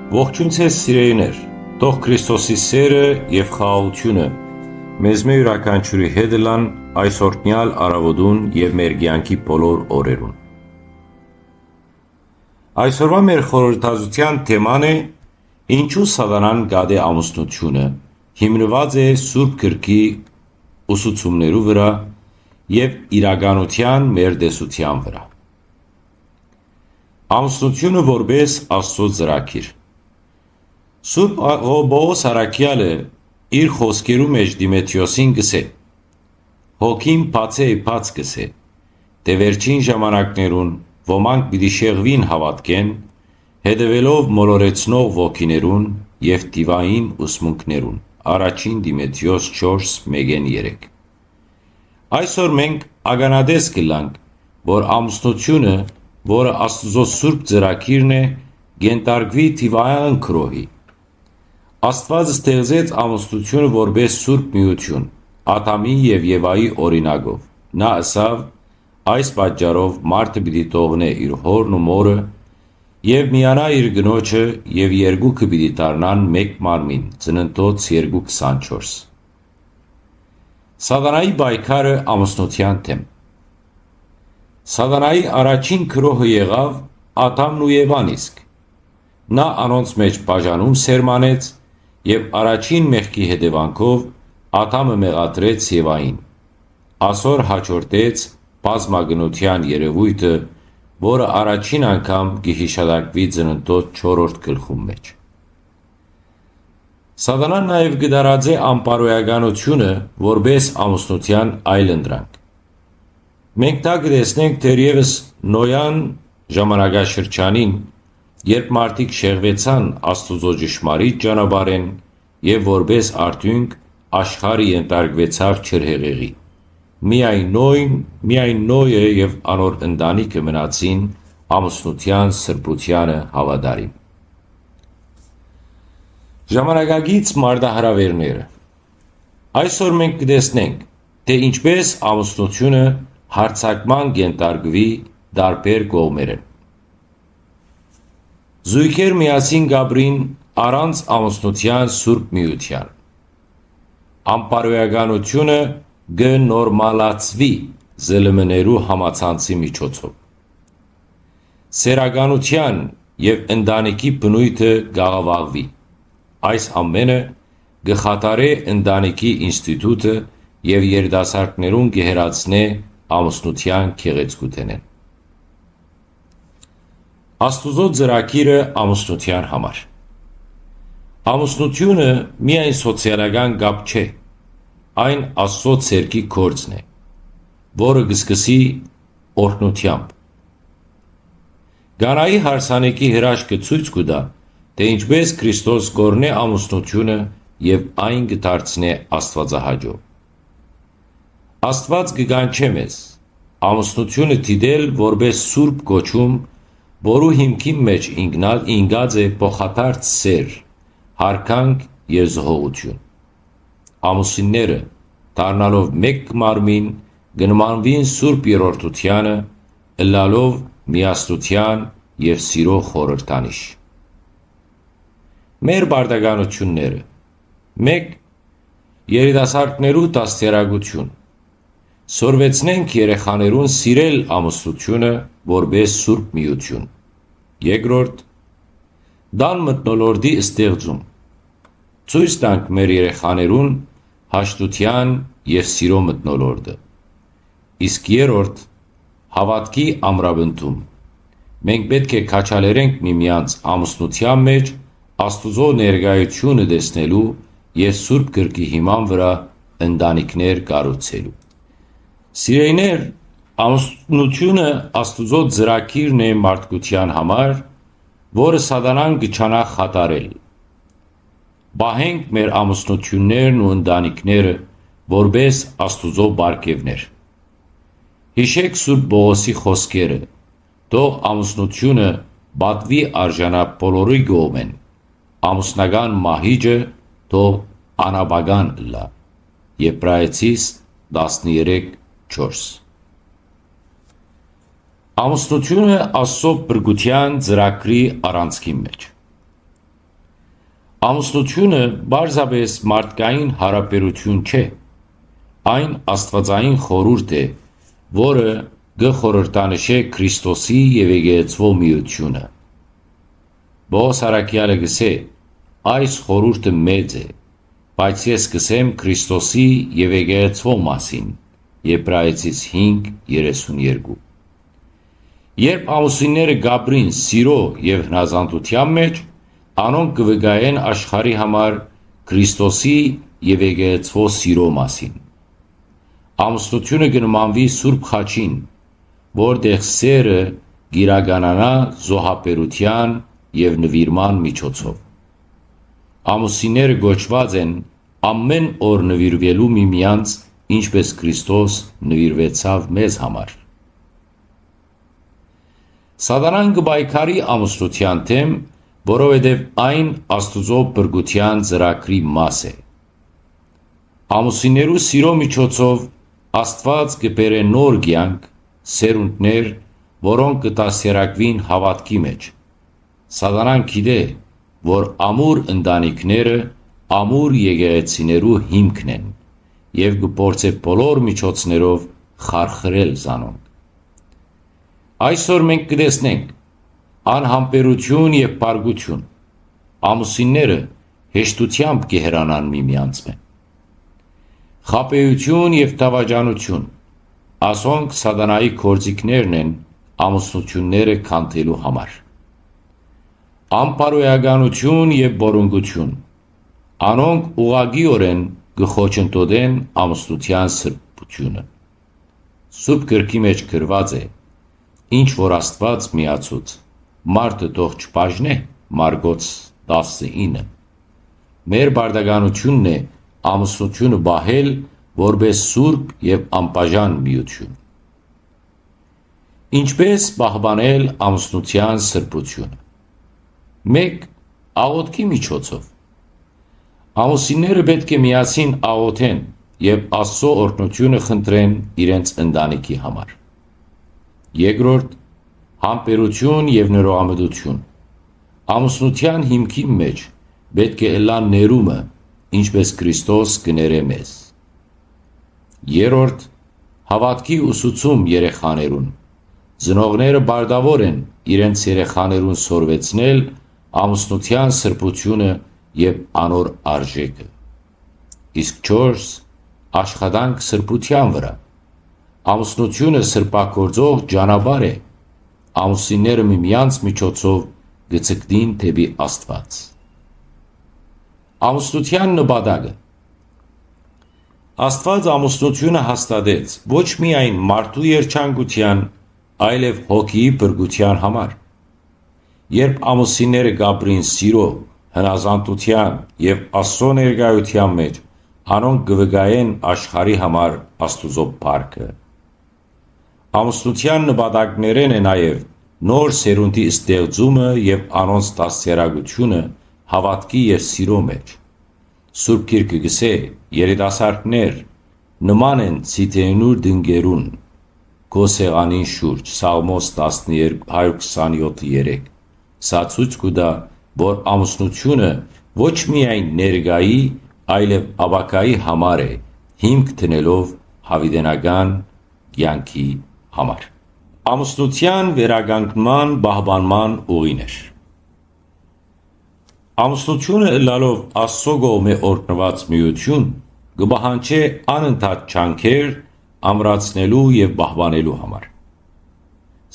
Ողջույն ձեզ սիրելիներ, թող Քրիստոսի սերը և խաղաղությունը մեզ մեր յուրաքանչյուրի հետ լան այս օրհնյալ առավոտուն և մեր կյանքի բոլոր օրերուն։ Այսօրվա մեր խորհրդածության թեման է «Ինչու սատանան գադե ամուսնությունը» հիմնված է Սուրբ Գրքի ուսուցումներու վրա և իրականության մեր տեսության վրա։ Ամուսնությունը որպես Աստծո ծրագիր։ Սուրբ Պողոս առաքյալը իր խոսքերու մեջ Դիմեթրիոսին գսե. «Հոգին բաց գսե, թե վերջին ժամանակներուն ոմանք պիտի շեղվին հավատքեն, հետևելով մոլորեցնող ոգիներուն և դիվային ուսմունքներուն»։ Առաջին Դիմեթրիոս 4:1-3։ Այսօր մենք ականատես կլանք, որ ամուսնությունը, որը Աստծո սուրբ ծրագիրն է, կենտարկվի դիվային գրոհի։ Աստված ստեղծեց ամուսնությունը որպես սուրբ միություն, Ադամի և Եվայի օրինակով։ Նա ասավ. «Այս պատճառով մարդը պիտի թողնե իր հորն ու մորը և միանա իր կնոջը, և երկուքը պիտի դառնան մեկ մարմին»։ Ծննդոց 2:24։ Սատանայի պայքարը ամուսնության դեմ։ Սատանայի առաջին գրոհը եղավ Ադամն ու Եվան իսկ։ Նա անոնց մեջ բաժանում սերմանեց և առաջին մեղքի հետևանքով Ադամը մեղադրեց Եվային։ Ասոր հաջորդեց բազմագնության երևույթը, որը առաջին անգամ կհիշատակվի Ծննդոց 4-րդ գլխում մեջ։ Սատանան նաև կդարածե անբարոյականությունը որպես ամուսնության այլընտրանք։ Մենք դա կտեսնենք դեռևս Նոյան ժամանակաշրջանին, երբ մարդիկ շեղվեցան Աստուծո ճշմարիտ ճանապարհեն և որպես արդյունք աշխարհը ենթարկվեցավ ջրհեղեղի։ Միայն Նոյը և անոր ընտանիքը մնացին ամուսնության սրբությանը հավատարիմ։ Ժամանակակից մարտահրավերները։ Այսօր մենք կտեսնենք, թե ինչպես ամուսնությունը հարձակման կենտարկվի տարբեր կողմերեն։ Զույգեր միասին կապրին առանց ամուսնության սուրբ միության։ Անբարոյականությունը կնորմալացվի ԶԼՄ-ներու համացանցի միջոցով։ Սեռականության և ընտանիքի բնույթը կաղավաղվի։ Այս ամենը կխաթարե ընտանիքի ինստիտուտը և երիտասարդներուն կհեռացնե ամուսնության գեղեցկութենեն։ Աստուծո ծրագիրը ամուսնության համար։ Ամուսնությունը միայն սոցիալական կապ չէ, այն Աստծո ցերկի գործն է, որը կսկսի օրհնությամբ։ Կանայի հարսանեկի հրաշքը ցույց կտա, թե ինչպես Քրիստոս կօրհնե ամուսնությունը և այն կդարձնե աստվածահաճո։ Աստված կկանչե մեզ ամուսնությունը դիտել որպես սուրբ կոչում, որու հիմքի մեջ ինգած է փոխադարձ սեր, հարկանք և զոհողություն։ Ամուսինները, դառնալով մեկ մարմին, կնմանվին սուրբ երրորդությանը, ըլլալով միասնության և սիրո խորհրդանիշ։ Մեր պարտականությունները։ 1. Երիտասարդներու դաստիարակություն։ Սորվեցնենք երեխաներուն սիրել ամուսնությունը որպես սուրբ միություն։ 2. Տան մթնոլորտի ստեղծում։ Ցույց տանք մեր երեխաներուն հաշտության և սիրո մթնոլորտը։ Իսկ 3. Հավատքի ամրապնդում։ Մենք պետք է քաջալերենք միմյանց ամուսնության մեջ Աստուծո ներկայությունը տեսնելու և Սուրբ Գրքի հիման վրա ընտանիքներ կառուցելու։ Սիրելիներ, ամուսնությունը Աստուծո ծրագիրն է մարդկության համար, որը սատանան կչանա խաթարել։ Պահենք մեր ամուսնություններն ու ընտանիքները որպես Աստուծո պարգևներ։ Հիշեք Սուրբ Պողոսի խոսքերը. «Թող ամուսնությունը պատվի արժանա բոլորի կողմեն, ամուսնական մահիճը թող անապական ըլլա»։ Եբրայեցիս 13:4։ Ամուսնությունը Աստծո փրկության ծրագրի առանցքի մեջ։ Ամուսնությունը բարձրապես մարդկային հարաբերություն չէ, այն աստվածային խորհուրդ է, որը գխորհրդանշե Քրիստոսի և եկեղեցու միությունը։ Պողոս առաքյալը գսե. այս խորհուրդը մեծ է, բայց ես կսեմ Քրիստոսի և եկեղեցու մասին, Եբրայեցիս 5:32։ Երբ ամուսինները գաբրին սիրո և հնազանդության մեջ, անոնք կվգայեն աշխարհի համար Քրիստոսի և եկեղեցու սիրո մասին։ Ամուսնությունը կնմանվի Սուրբ խաչին, որտեղ սերը գիրականանա զոհաբերության և նվիրման միջոցով։ Ամուսինները գոչված են ամեն օր նվիրվելու միմյանց, ինչպես Քրիստոս նվիրվեցավ մեզ համար։ Սատանան կպայքարի ամուսնության դեմ, որովհետև այն Աստուծո փրկության ծրագրի մաս է։ Ամուսիններու սիրո միջոցով Աստված կբերե նոր կյանք, սերունդներ, որոնք կդաստիարակվին հավատքի մեջ։ Սատանան գիտե, որ ամուր ընտանիքները ամուր եկեղեցիներու հիմքն են և կփորձե բոլոր միջոցներով խարխրել զանոնք։ Այսօր մենք կտեսնենք անհամբերություն և փառքություն, ամուսինները հեշտությամբ կհեռանան միմյանցմէ։ Խաբեություն և դավաճանություն, ասոնք սատանայի գործիքներն են ամուսնությունները քանդելու համար։ Անբարոյականություն և բորունգություն, անոնք ուղղակիորեն կխոչընդոտեն ամուսնության սրբությունը։ Սուրբ գրքի մեջ գրված է. ինչ որ Աստված միացուց, մարդը թող չբաժնե, Մարգոց 19։ Մեր պարտականությունն է ամուսնությունը պահել որպես սուրբ և անբաժան միություն։ Ինչպես պահպանել ամուսնության սրբությունը։ 1. Աղոթքի միջոցով։ Ամուսինները պետք է միասին աղոթեն և Աստծո օրհնությունը խնդրեն իրենց ընտանիքի համար։ 2. Համբերություն և ներողամտություն։ Ամուսնության հիմքի մեջ պետք է ըլլա ներումը, ինչպես Քրիստոս կներե մեզ։ 3. Հավատքի ուսուցում երեխաներուն։ Ծնողները պարտավոր են իրենց երեխաներուն սորվեցնել ամուսնության սրբությունը և անոր արժեքը։ Իսկ 4. Աշխատանք սրբության վրա։ Ամուսնությունը սրբագործող ճանապարհ է։ Ամուսինները միմյանց միջոցով կձգտին դեպի Աստված։ Ամուսնության նպատակը։ Աստված ամուսնությունը հաստատեց ոչ միայն մարդու երջանկության, այլև հոգիի փրկության համար։ Երբ ամուսինները կապրին սիրո, հնազանդության և Աստծո ներկայության մեջ, անոնք կվգայեն աշխարհի համար Աստուծո փառքը։ Ամուսնության նպատակներն է նաև նոր սերունդի ստեղծումը և անոնց դաստիարակությունը հավատքի և սիրո մեջ։ Սուրբ Գիրքը գսե. երիտասարդներ նման են ցիթենու դնգերուն քո սեղանին շուրջ, Սաղմոս 127:3։ Սա ցույց կտա, որ ամուսնությունը ոչ միայն ներկայի, այլև ապագայի համար է, հիմք դնելով հավիտենական կյանքի համար։ Ամուսնության վերականգնման պահպանման ուղիներ։ Ամուսնությունը ըլլալով Աստծո կողմէ օրհնված միություն, կպահանջե անընդհատ ջանքեր ամրացնելու և պահպանելու համար։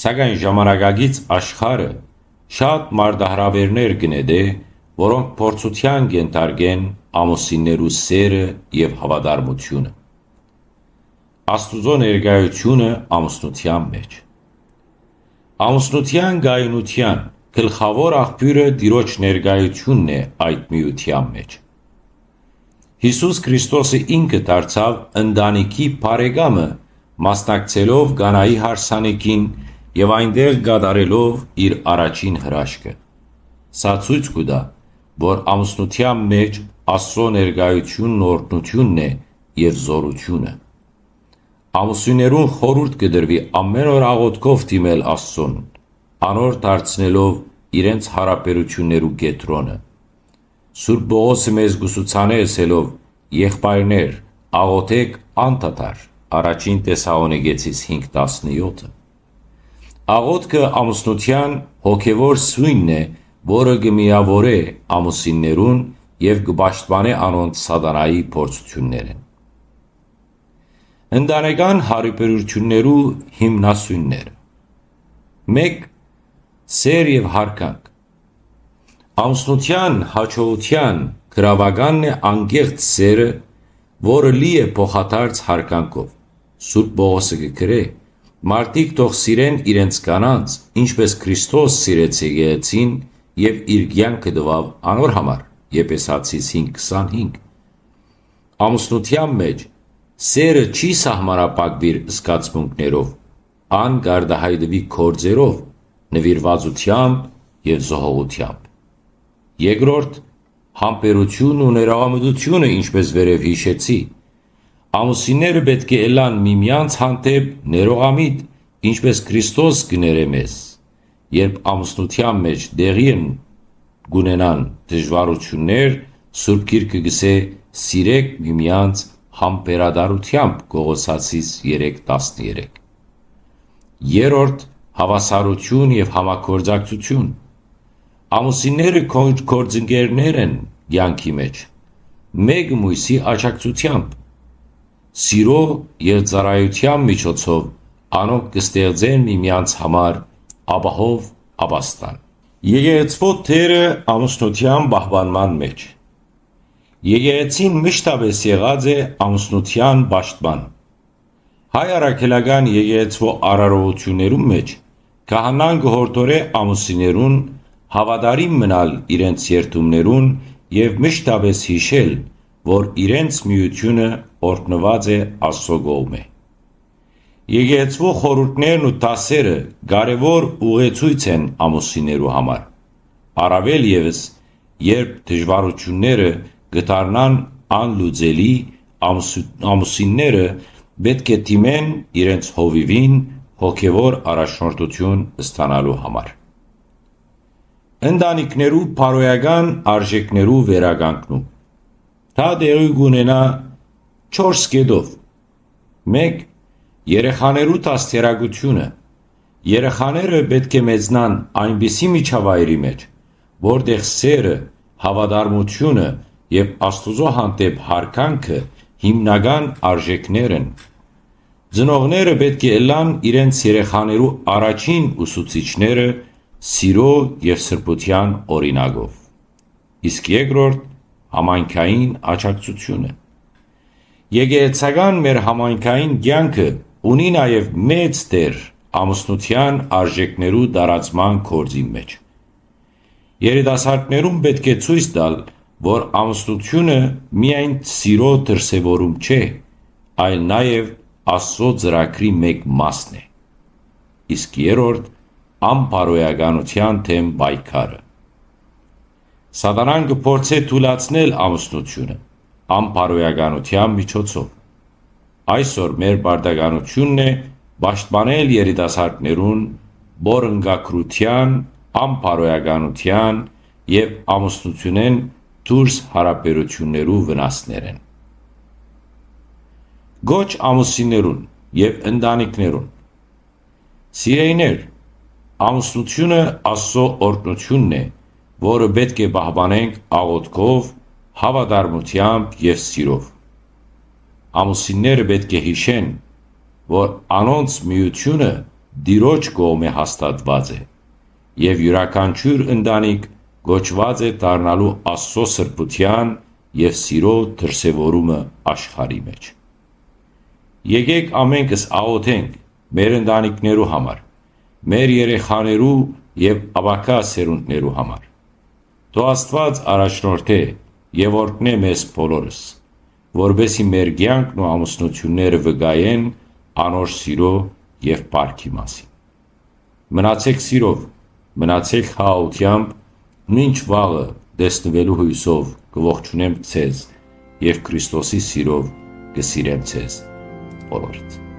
Սակայն ժամանակակից աշխարհը շատ մարտահրավերներ կնետե, որոնք փորձության կենթարկեն ամուսիններու սերը և հավատարմությունը։ Աստուծո ներկայությունը ամուսնության մեջ։ Ամուսնության կայունության գլխավոր աղբյուրը Տիրոջ ներկայությունն է այդ միության մեջ։ Հիսուս Քրիստոսը ինքը դարձավ ընտանիքի բարեկամը, մասնակցելով Կանայի հարսանիքին և այնտեղ կատարելով իր առաջին հրաշքը։ Սա ցույց կտա, որ ամուսնության մեջ Աստծո ներկայությունն օրհնությունն է և զորությունը։ Ամուսիններուն խորհուրդ կտրվի ամեն օր աղոթքով դիմել Աստծուն, անոր դարձնելով իրենց հարաբերություններու կենտրոնը։ Սուրբ Պողոսը մեզ գուսուցանե ասելով. եղբայրներ, աղոթեք անդադար, առաջին Թեսաղոնիկեցիս 5:17։ Աղոթքը ամուսնության հոգևոր սույնն է, որը կմիավորե ամուսիններուն և կպաշտպանե անոնց սատանայի փորձություններեն։ Ընտանեկան հարաբերություններու հիմնասույնները 1. Սեր և հարգանք։ Ամուսնության հաջողության գրավականն է անկեղծ սերը, որը լի է փոխադարձ հարգանքով։ Սուրբ Պողոսը կգրե. մարդիկ թող սիրեն իրենց կանանց, ինչպես Քրիստոս սիրեց եկեղեցին և իր կյանքը տվավ անոր համար։ Եփեսացիս 5:25։ Ամուսնության մեջ սերը չի սահմանափակվիր զգացմունքներով, ան կարտահայտվի գործերով, նվիրվածությամբ և զոհողությամբ։ 2. Համբերությունն ու ներողամտությունը, ինչպես վերև հիշեցի։ Ամուսինները պետք է ելան միմյանց հանդեպ ներողամիտ, ինչպես Քրիստոս կներե մեզ։ Երբ ամուսնության մեջ տեղի կունենան դժվարություններ, Սուրբ Գիրքը գսե սիրեք միմյանց համբերատարությամբ, Կողոսացիս 3:13։ 3. Հավասարություն և համագործակցություն։ Ամուսինները գործընկերներ են կյանքի մեջ, մեկ մույսի աջակցությամբ։ Սիրո և ծառայության միջոցով անոնք կստեղծեն միմյանց համար ապահով ապաստան։ Եկեղեցվո դերը ամուսնության պահպանման մեջ։ Եկեղեցին մշտապես եղած է ամուսնության պաշտպան։ Հայ առաքելական եկեղեցվո արարողություններում մեջ քահանան կհորդորե ամուսիններուն հավատարիմ մնալ իրենց երդումներուն և մշտապես հիշել, որ իրենց միությունը օրհնված է Աստծո կողմէ։ Եկեղեցվո խորհուրդներն ու դասերը կարևոր ուղեցույց են ամուսիններու համար, առավել ևս, երբ դժվարությունները կդառնան անլուծելի, ամուսինները պետք է դիմեն իրենց հովիվին հոգևոր առաջնորդություն ստանալու համար։ Ընտանիքներու բարոյական արժեքներու վերականգնում։ Դա տեղի կունենա 4 կետով։ 1. Երեխաներու դաստիարակությունը։ Երեխաները պետք է մեծնան այնպիսի միջավայրի մեջ, որտեղ սերը, հավատարմությունը և Աստուծո հանդեպ հարգանքը հիմնական օրենքներ են։ Ծնողները պետք է ելան իրենց երեխաներու առաջին ուսուցիչները սիրո և սրբության օրինակով։ Իսկ 2. Համայնքային աջակցությունը։ Եկեղեցական մեր համայնքային կյանքը ունի նաև մեծ դեր ամուսնության արժեքներու տարածման գործի մեջ։ Երիտասարդներուն պետք է ցույց տալ, որ ամուսնությունը միայն սիրո դրսևորում չէ, այլ նաև Աստծո ծրագրի մեկ մասն է։ Իսկ 3. Անբարոյականության դեմ պայքարը։ Սատանան կփորձե թուլացնել ամուսնությունը անբարոյականության միջոցով։ Այսօր մեր պարտականությունն է պաշտպանել երիտասարդներուն բորընկակրության, անբարոյականության և ամուսնությունեն դուրս հարաբերություններու վնասներեն։ Գոչ ամուսիններուն և ընտանիքներուն։ Սիրեիներ, ամուսնությունը Աստծո օրհնությունն է, որը պետք է պահպանենք աղոթքով, հավատարմությամբ և սիրով։ Ամուսինները պետք է հիշեն, որ անոնց միությունը Տիրոջ կողմէ հաստատված է, և յուրաքանչյուր ընտանիք կոչված է դառնալու Աստծո սրբության և սիրո դրսևորումը աշխարհի մեջ։ Եկեք ամենքս աղոթենք մեր ընտանիքներու համար, մեր երեխաներու և ապագա սերունդներու համար։ Թող Աստված առաջնորդե և օրհնե մեզ բոլորս, որպեսզի մեր կյանքն ու ամուսնությունները վկայեն անոր սիրո և փառքի մասին։ Մնացեք սիրով, մնացեք խաղաղությամբ, մինչ վաղը տեսնվելու հույսով կողջունեմ ձեզ և Քրիստոսի սիրով կսիրեմ ձեզ բոլորդ։